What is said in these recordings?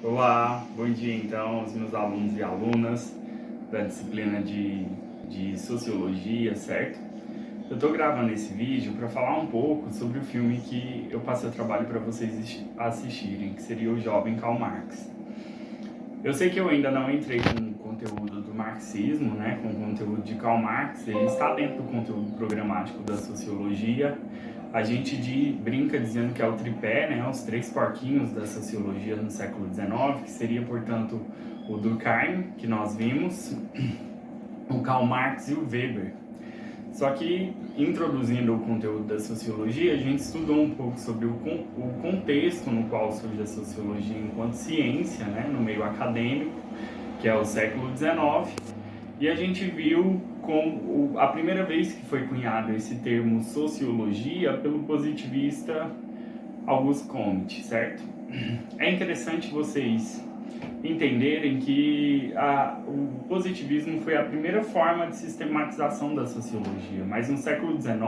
Olá, bom dia então aos meus alunos e alunas da disciplina de Sociologia, certo? Eu estou gravando esse vídeo para falar um pouco sobre o filme que eu passei o trabalho para vocês assistirem, que seria o Jovem Karl Marx. Eu sei que eu ainda não entrei com o conteúdo do marxismo, né, com o conteúdo de Karl Marx, ele está dentro do conteúdo programático da Sociologia. A gente brinca dizendo que é o tripé, né, os três porquinhos da Sociologia no século XIX, que seria, portanto, o Durkheim, que nós vimos, o Karl Marx e o Weber. Só que, introduzindo o conteúdo da Sociologia, a gente estudou um pouco sobre o contexto no qual surge a Sociologia enquanto ciência, né, no meio acadêmico, que é o século XIX, e a gente viu a primeira vez que foi cunhado esse termo Sociologia pelo positivista Auguste Comte, certo? É interessante vocês entenderem que o positivismo foi a primeira forma de sistematização da sociologia, mas no século XIX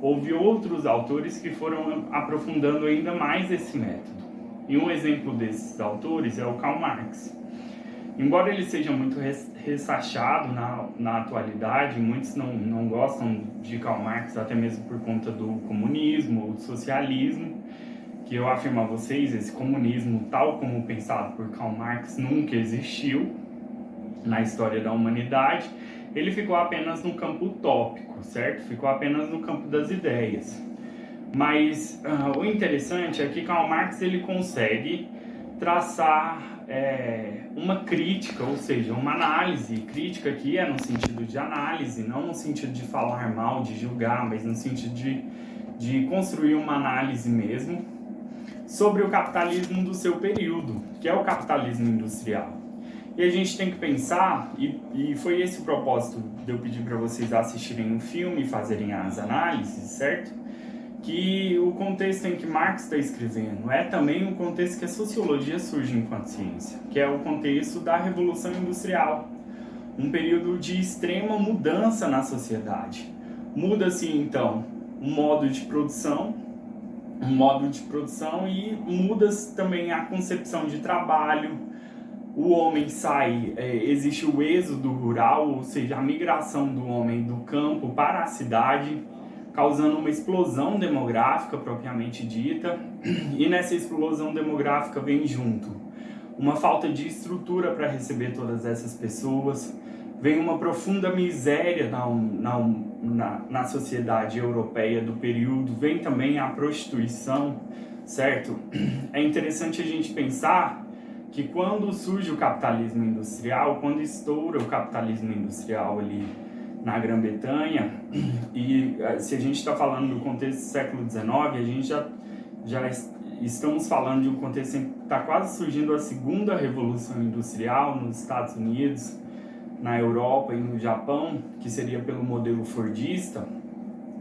houve outros autores que foram aprofundando ainda mais esse método. E um exemplo desses autores é o Karl Marx. Embora ele seja muito ressachado na atualidade, muitos não gostam de Karl Marx, até mesmo por conta do comunismo ou do socialismo, que eu afirmo a vocês, esse comunismo, tal como pensado por Karl Marx, nunca existiu na história da humanidade. Ele ficou apenas no campo utópico, certo? Ficou apenas no campo das ideias. Mas o interessante é que Karl Marx ele consegue traçar uma crítica, ou seja, uma análise. Crítica aqui é no sentido de análise, não no sentido de falar mal, de julgar, mas no sentido de construir uma análise mesmo sobre o capitalismo do seu período, que é o capitalismo industrial. E a gente tem que pensar, e foi esse o propósito de eu pedir para vocês assistirem o filme e fazerem as análises, certo? Que o contexto em que Marx está escrevendo é também o contexto que a sociologia surge enquanto ciência, que é o contexto da Revolução Industrial, um período de extrema mudança na sociedade. Muda-se então o modo de produção e muda-se também a concepção de trabalho. O homem sai, existe o êxodo rural, ou seja, a migração do homem do campo para a cidade, causando uma explosão demográfica propriamente dita, e nessa explosão demográfica vem junto uma falta de estrutura para receber todas essas pessoas, vem uma profunda miséria na sociedade europeia do período, vem também a prostituição, certo? É interessante a gente pensar que quando surge o capitalismo industrial, quando estoura o capitalismo industrial ali na Grã-Bretanha, e se a gente está falando do contexto do século XIX, a gente já estamos falando de um contexto em que está quase surgindo a segunda revolução industrial nos Estados Unidos, na Europa e no Japão, que seria pelo modelo fordista,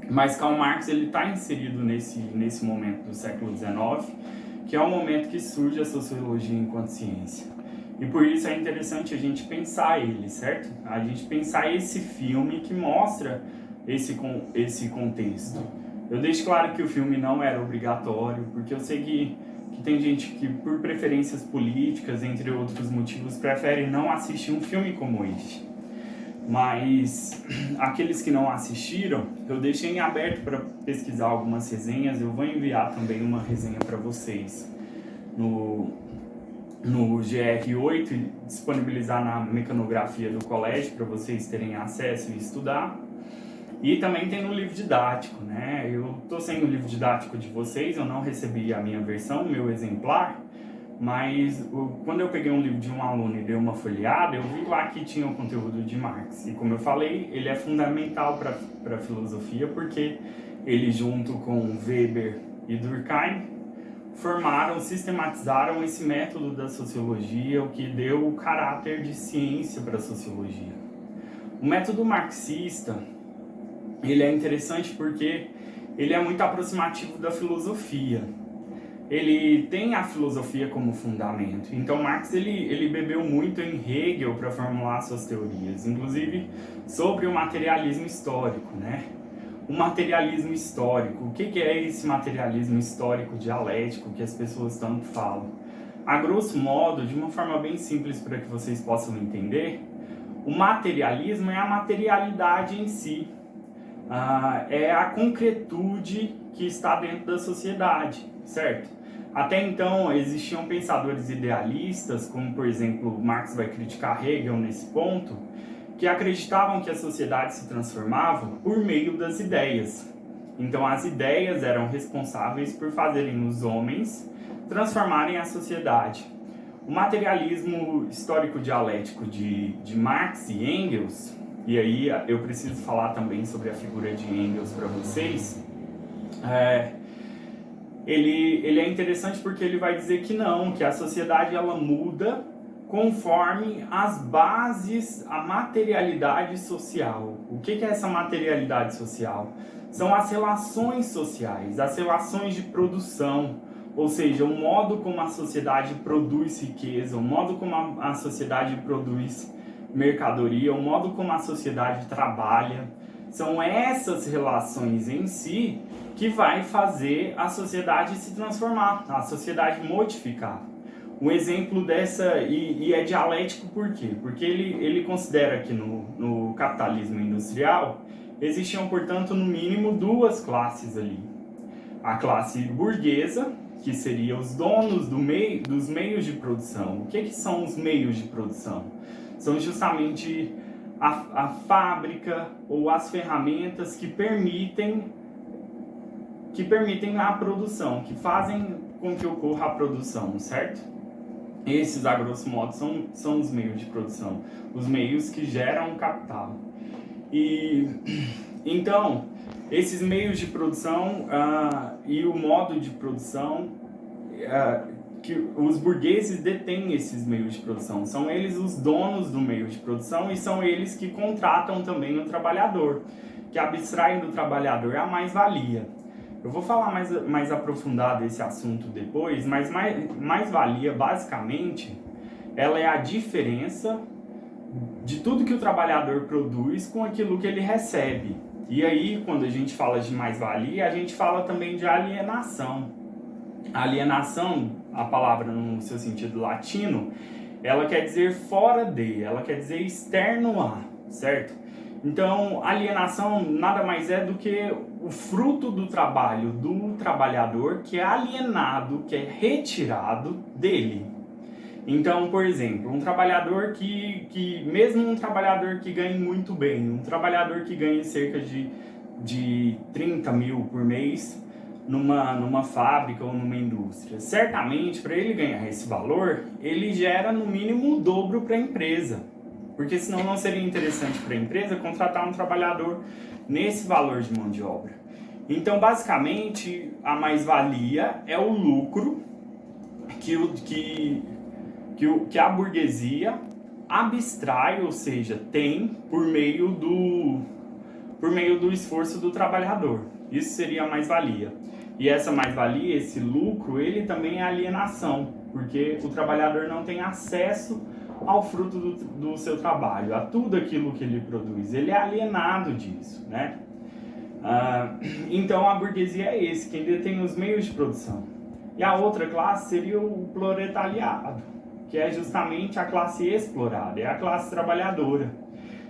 mas Karl Marx está inserido nesse momento do século XIX, que é o momento que surge a sociologia enquanto ciência. E por isso é interessante a gente pensar ele, certo? A gente pensar esse filme que mostra esse contexto. Eu deixo claro que o filme não era obrigatório, porque eu sei que tem gente que, por preferências políticas, entre outros motivos, prefere não assistir um filme como este. Mas aqueles que não assistiram, eu deixei em aberto para pesquisar algumas resenhas. Eu vou enviar também uma resenha para vocês no GR8 e disponibilizar na mecanografia do colégio para vocês terem acesso e estudar. E também tem no livro didático, né? Eu estou sem o livro didático de vocês, eu não recebi a minha versão, o meu exemplar, mas quando eu peguei um livro de um aluno e dei uma folheada, eu vi lá que tinha o conteúdo de Marx. E como eu falei, ele é fundamental para a filosofia, porque ele, junto com Weber e Durkheim, sistematizaram esse método da sociologia, o que deu o caráter de ciência para a sociologia. O método marxista, ele é interessante porque ele é muito aproximativo da filosofia. Ele tem a filosofia como fundamento. Então Marx ele bebeu muito em Hegel para formular suas teorias, inclusive sobre o materialismo histórico, né? O materialismo histórico. O que é esse materialismo histórico dialético que as pessoas tanto falam? a grosso modo, de uma forma bem simples para que vocês possam entender, o materialismo é a materialidade em si, é a concretude que está dentro da sociedade, certo? Até então existiam pensadores idealistas, como por exemplo Marx vai criticar Hegel nesse ponto, que acreditavam que a sociedade se transformava por meio das ideias. Então as ideias eram responsáveis por fazerem os homens transformarem a sociedade. O materialismo histórico-dialético de Marx e Engels, e aí eu preciso falar também sobre a figura de Engels para vocês, ele é interessante porque ele vai dizer que não, que a sociedade ela muda conforme as bases, a materialidade social. O que é essa materialidade social? São as relações sociais, as relações de produção, ou seja, o modo como a sociedade produz riqueza, o modo como a sociedade produz mercadoria, o modo como a sociedade trabalha. São essas relações em si que vai fazer a sociedade se transformar, a sociedade modificar. Um exemplo dessa, e é dialético por quê? Porque ele considera que no capitalismo industrial existiam, portanto, no mínimo duas classes ali. A classe burguesa, que seria os donos dos meios de produção. O que são os meios de produção? São justamente a fábrica ou as ferramentas que permitem a produção, que fazem com que ocorra a produção, certo? Esses, a grosso modo, são os meios de produção, os meios que geram capital. E então, esses meios de produção e o modo de produção, que os burgueses detêm esses meios de produção. São eles os donos do meio de produção e são eles que contratam também o trabalhador, que abstraem do trabalhador a mais-valia. Eu vou falar mais aprofundado esse assunto depois, mas mais-valia, basicamente, ela é a diferença de tudo que o trabalhador produz com aquilo que ele recebe. E aí, quando a gente fala de mais-valia, a gente fala também de alienação. A alienação, a palavra no seu sentido latino, ela quer dizer fora de, ela quer dizer externo a, certo? Então, alienação nada mais é do que o fruto do trabalho do trabalhador que é alienado, que é retirado dele. Então, por exemplo, um trabalhador mesmo um trabalhador que ganhe muito bem, um trabalhador que ganhe cerca de 30 mil por mês numa fábrica ou numa indústria, certamente para ele ganhar esse valor, ele gera no mínimo o dobro para a empresa. Porque senão não seria interessante para a empresa contratar um trabalhador nesse valor de mão de obra. Então, basicamente, a mais-valia é o lucro que a burguesia abstrai, ou seja, tem por meio do esforço do trabalhador. Isso seria a mais-valia. E essa mais-valia, esse lucro, ele também é alienação, porque o trabalhador não tem acesso ao fruto do seu trabalho, a tudo aquilo que ele produz. Ele é alienado disso, né? Então a burguesia é esse, quem detém os meios de produção. E a outra classe seria o proletariado, que é justamente a classe explorada, é a classe trabalhadora.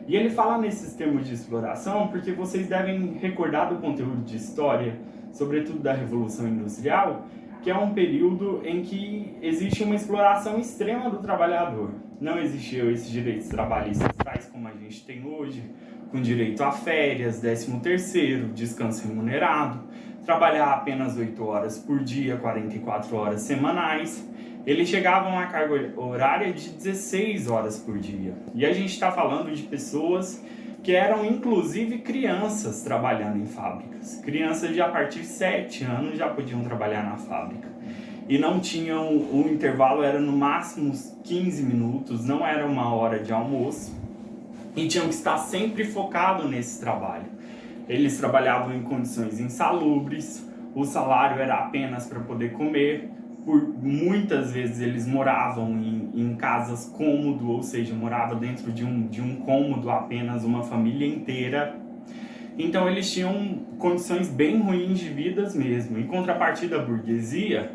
E ele fala nesses termos de exploração porque vocês devem recordar do conteúdo de história, sobretudo da Revolução Industrial, que é um período em que existe uma exploração extrema do trabalhador. Não existiam esses direitos trabalhistas tais como a gente tem hoje, com direito a férias, 13º, descanso remunerado, trabalhar apenas 8 horas por dia, 44 horas semanais. Eles chegavam a carga horária de 16 horas por dia. E a gente está falando de pessoas que eram inclusive crianças trabalhando em fábricas. Crianças de a partir de 7 anos já podiam trabalhar na fábrica. E não tinham, o intervalo era no máximo 15 minutos, não era uma hora de almoço. E tinham que estar sempre focados nesse trabalho. Eles trabalhavam em condições insalubres, o salário era apenas para poder comer. Muitas vezes eles moravam em casas cômodo, ou seja, morava dentro de um cômodo apenas uma família inteira. Então eles tinham condições bem ruins de vida mesmo. Em contrapartida, a burguesia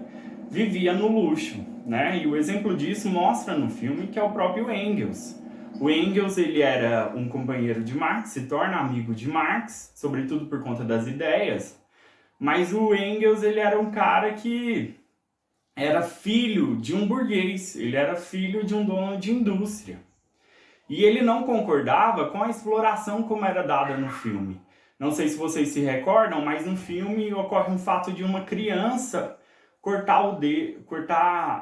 vivia no luxo. né? E o exemplo disso mostra no filme que é o próprio Engels. O Engels, ele era um companheiro de Marx, se torna amigo de Marx, sobretudo por conta das ideias, mas o Engels, ele era um cara que era filho de um burguês, ele era filho de um dono de indústria. E ele não concordava com a exploração como era dada no filme. Não sei se vocês se recordam, mas no filme ocorre um fato de uma criança cortar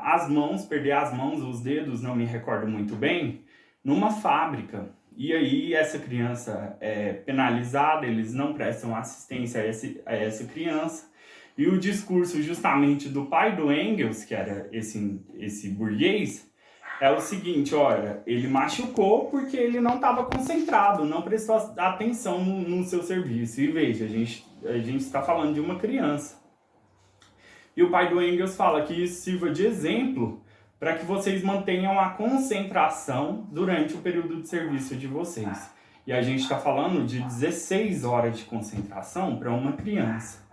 as mãos, perder as mãos, os dedos, não me recordo muito bem, numa fábrica. E aí essa criança é penalizada, eles não prestam assistência a essa criança. E o discurso justamente do pai do Engels, que era esse burguês, é o seguinte: olha, ele machucou porque ele não estava concentrado, não prestou atenção no seu serviço. E veja, a gente está falando de uma criança. E o pai do Engels fala que isso sirva de exemplo para que vocês mantenham a concentração durante o período de serviço de vocês. E a gente está falando de 16 horas de concentração para uma criança.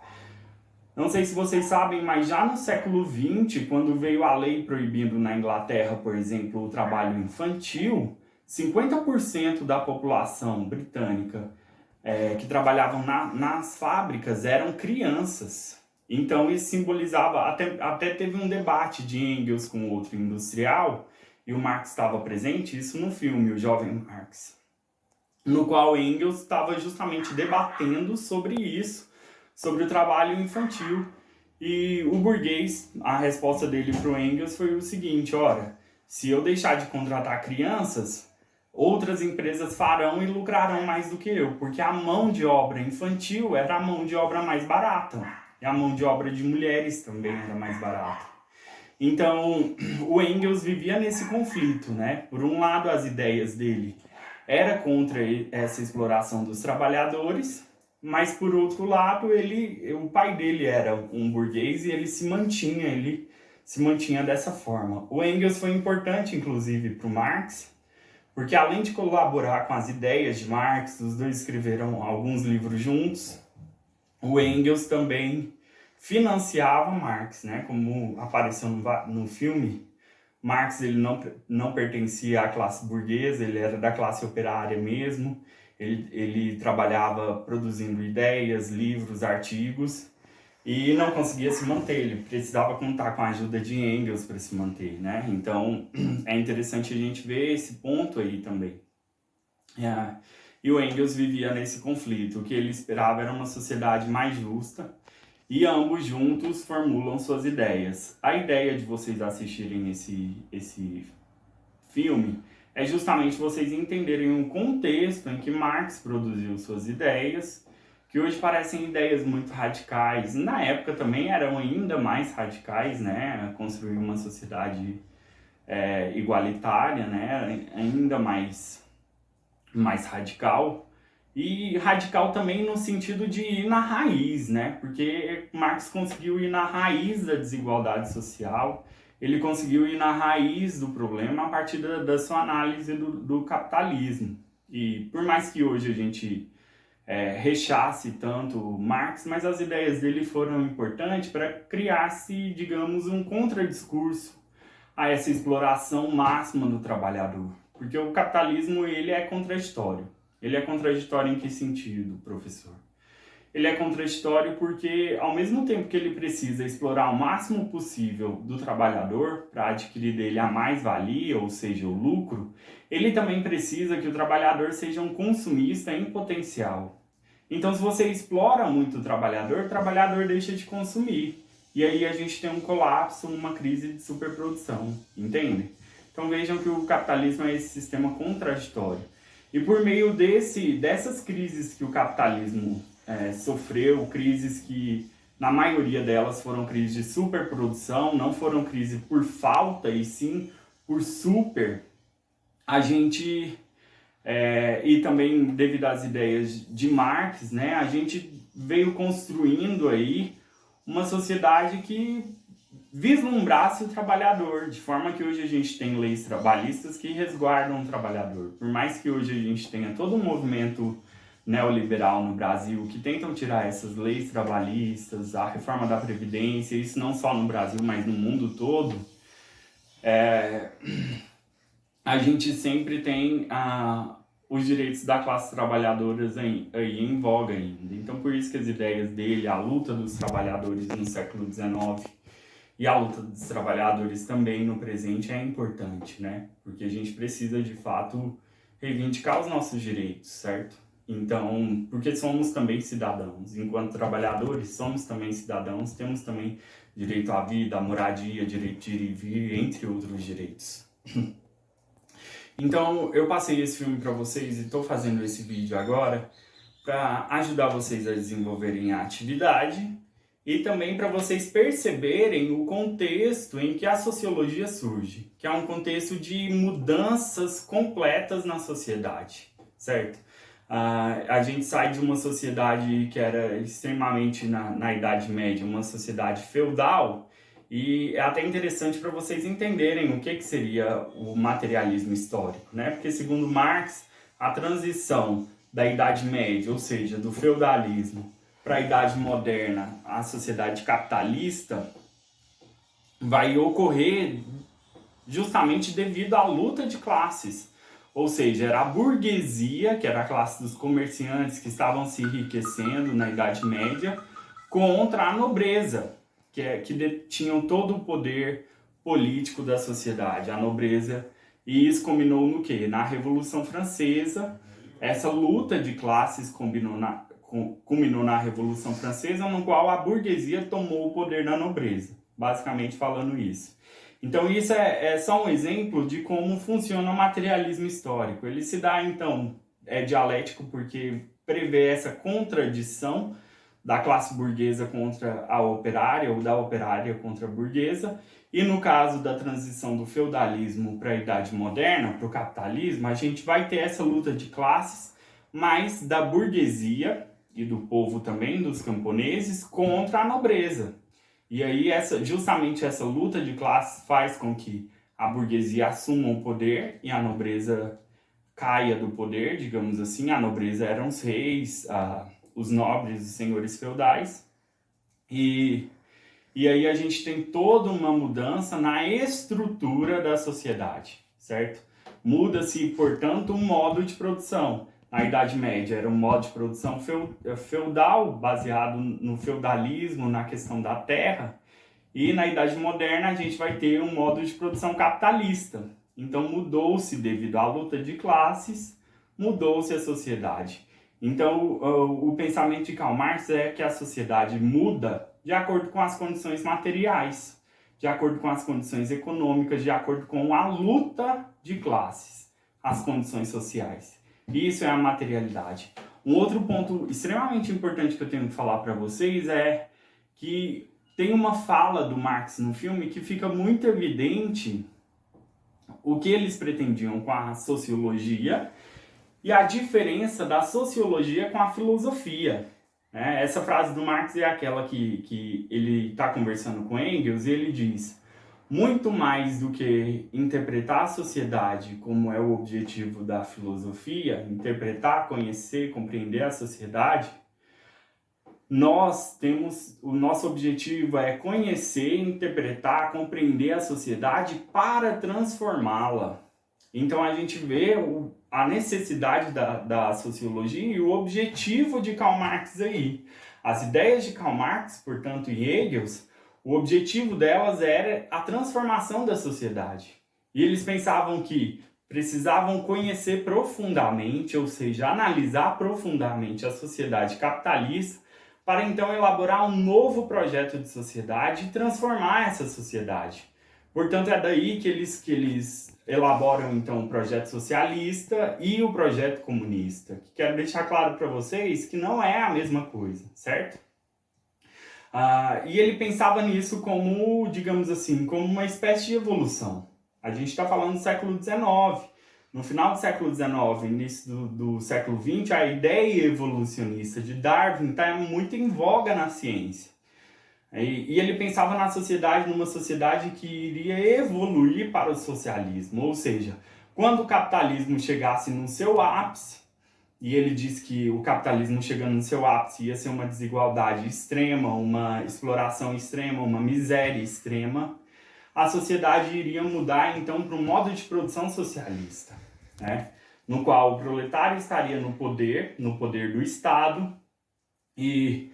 Não sei se vocês sabem, mas já no século XX, quando veio a lei proibindo na Inglaterra, por exemplo, o trabalho infantil, 50% da população britânica que trabalhavam nas fábricas eram crianças. Então isso simbolizava, até teve um debate de Engels com outro industrial, e o Marx estava presente, isso no filme, O Jovem Marx, no qual Engels estava justamente debatendo sobre isso, sobre o trabalho infantil. E o burguês, a resposta dele para o Engels foi o seguinte: ora, se eu deixar de contratar crianças, outras empresas farão e lucrarão mais do que eu, porque a mão de obra infantil era a mão de obra mais barata, e a mão de obra de mulheres também era mais barata. Então, o Engels vivia nesse conflito, né? Por um lado, as ideias dele eram contra essa exploração dos trabalhadores, mas por outro lado, o pai dele era um burguês e ele se mantinha dessa forma. O Engels foi importante, inclusive, para o Marx, porque além de colaborar com as ideias de Marx, os dois escreveram alguns livros juntos, o Engels também financiava Marx, né? Como apareceu no filme, Marx ele não pertencia à classe burguesa, ele era da classe operária mesmo. Ele trabalhava produzindo ideias, livros, artigos, e não conseguia se manter. Ele precisava contar com a ajuda de Engels para se manter, né? Então, é interessante a gente ver esse ponto aí também. E o Engels vivia nesse conflito. O que ele esperava era uma sociedade mais justa, e ambos juntos formulam suas ideias. A ideia de vocês assistirem esse filme é justamente vocês entenderem o contexto em que Marx produziu suas ideias, que hoje parecem ideias muito radicais. Na época também eram ainda mais radicais, né? Construir uma sociedade igualitária, né? Ainda mais radical. E radical também no sentido de ir na raiz, né? Porque Marx conseguiu ir na raiz da desigualdade social. Ele conseguiu ir na raiz do problema a partir da sua análise do capitalismo. E por mais que hoje a gente rechace tanto Marx, mas as ideias dele foram importantes para criar-se, digamos, um contradiscurso a essa exploração máxima do trabalhador. Porque o capitalismo, ele é contraditório. Ele é contraditório em que sentido, professor? Ele é contraditório porque, ao mesmo tempo que ele precisa explorar o máximo possível do trabalhador para adquirir dele a mais-valia, ou seja, o lucro, ele também precisa que o trabalhador seja um consumista em potencial. Então, se você explora muito o trabalhador deixa de consumir. E aí a gente tem um colapso, uma crise de superprodução, entende? Então vejam que o capitalismo é esse sistema contraditório. E por meio dessas crises que o capitalismo sofreu, crises que na maioria delas foram crises de superprodução, não foram crises por falta e sim por super, a gente, e também devido às ideias de Marx, né, a gente veio construindo aí uma sociedade que vislumbrasse o trabalhador, de forma que hoje a gente tem leis trabalhistas que resguardam o trabalhador. Por mais que hoje a gente tenha todo um movimento neoliberal no Brasil que tentam tirar essas leis trabalhistas, a reforma da Previdência, isso não só no Brasil, mas no mundo todo, é, a gente sempre tem os direitos da classe trabalhadora aí em voga ainda. Então, por isso que as ideias dele, a luta dos trabalhadores no século XIX e a luta dos trabalhadores também no presente é importante, né? Porque a gente precisa, de fato, reivindicar os nossos direitos, certo? Então, porque somos também cidadãos. Enquanto trabalhadores, somos também cidadãos, temos também direito à vida, à moradia, direito de ir e vir, entre outros direitos. Então, eu passei esse filme para vocês e estou fazendo esse vídeo agora para ajudar vocês a desenvolverem a atividade e também para vocês perceberem o contexto em que a sociologia surge, que é um contexto de mudanças completas na sociedade, certo? A gente sai de uma sociedade que era extremamente, na Idade Média, uma sociedade feudal, e é até interessante para vocês entenderem o que seria o materialismo histórico, né? Porque, segundo Marx, a transição da Idade Média, ou seja, do feudalismo para a Idade Moderna, a sociedade capitalista, vai ocorrer justamente devido à luta de classes. Ou seja, era a burguesia, que era a classe dos comerciantes que estavam se enriquecendo na Idade Média, contra a nobreza, que detinham todo o poder político da sociedade, a nobreza. E isso combinou no quê? Na Revolução Francesa. Essa luta de classes culminou na Revolução Francesa, no qual a burguesia tomou o poder da nobreza, basicamente falando isso. Então isso é só um exemplo de como funciona o materialismo histórico. Ele se dá, então, dialético porque prevê essa contradição da classe burguesa contra a operária, ou da operária contra a burguesa. E no caso da transição do feudalismo para a Idade Moderna, para o capitalismo, a gente vai ter essa luta de classes, mas da burguesia e do povo também, dos camponeses, contra a nobreza. E aí justamente essa luta de classes faz com que a burguesia assuma o poder e a nobreza caia do poder, digamos assim. A nobreza eram os reis, os nobres, os senhores feudais. E aí a gente tem toda uma mudança na estrutura da sociedade, certo? Muda-se, portanto, um modo de produção. Na Idade Média era um modo de produção feudal, baseado no feudalismo, na questão da terra. E na Idade Moderna a gente vai ter um modo de produção capitalista. Então mudou-se devido à luta de classes, mudou-se a sociedade. Então o pensamento de Karl Marx é que a sociedade muda de acordo com as condições materiais, de acordo com as condições econômicas, de acordo com a luta de classes, as condições sociais. Isso é a materialidade. Um outro ponto extremamente importante que eu tenho que falar para vocês é que tem uma fala do Marx no filme que fica muito evidente o que eles pretendiam com a sociologia e a diferença da sociologia com a filosofia. Essa frase do Marx é aquela que ele está conversando com Engels e ele diz: muito mais do que interpretar a sociedade como é o objetivo da filosofia, interpretar, conhecer, compreender a sociedade, o nosso objetivo é conhecer, interpretar, compreender a sociedade para transformá-la. Então a gente vê a necessidade da sociologia e o objetivo de Karl Marx aí. As ideias de Karl Marx, portanto, e Engels, o objetivo delas era a transformação da sociedade. E eles pensavam que precisavam conhecer profundamente, ou seja, analisar profundamente a sociedade capitalista, para então elaborar um novo projeto de sociedade e transformar essa sociedade. Portanto, é daí que eles elaboram então o projeto socialista e o projeto comunista. Que quero deixar claro para vocês que não é a mesma coisa, certo? E ele pensava nisso como, digamos assim, como uma espécie de evolução. A gente está falando do século XIX. No final do século XIX, início do século XX, a ideia evolucionista de Darwin está muito em voga na ciência. E ele pensava na sociedade, numa sociedade que iria evoluir para o socialismo. Ou seja, quando o capitalismo chegasse no seu ápice, e ele diz que o capitalismo chegando no seu ápice ia ser uma desigualdade extrema, uma exploração extrema, uma miséria extrema, a sociedade iria mudar então para um modo de produção socialista, né? No qual o proletário estaria no poder do Estado, e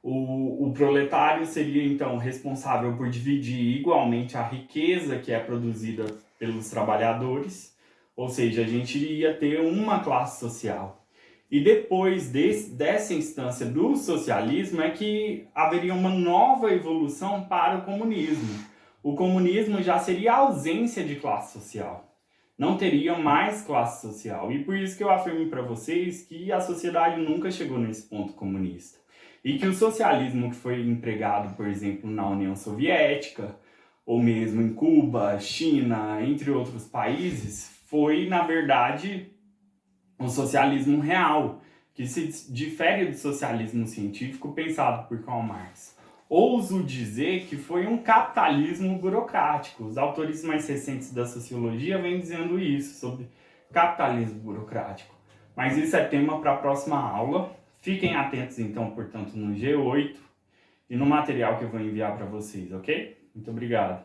o proletário seria então responsável por dividir igualmente a riqueza que é produzida pelos trabalhadores, ou seja, a gente iria ter uma classe social. E depois dessa instância do socialismo é que haveria uma nova evolução para o comunismo. O comunismo já seria a ausência de classe social. Não teria mais classe social. E por isso que eu afirmo para vocês que a sociedade nunca chegou nesse ponto comunista. E que o socialismo que foi empregado, por exemplo, na União Soviética, ou mesmo em Cuba, China, entre outros países, foi, na verdade, o socialismo real, que se difere do socialismo científico pensado por Karl Marx. Ouso dizer que foi um capitalismo burocrático. Os autores mais recentes da sociologia vêm dizendo isso, sobre capitalismo burocrático. Mas isso é tema para a próxima aula. Fiquem atentos, então, portanto, no G8 e no material que eu vou enviar para vocês, ok? Muito obrigado.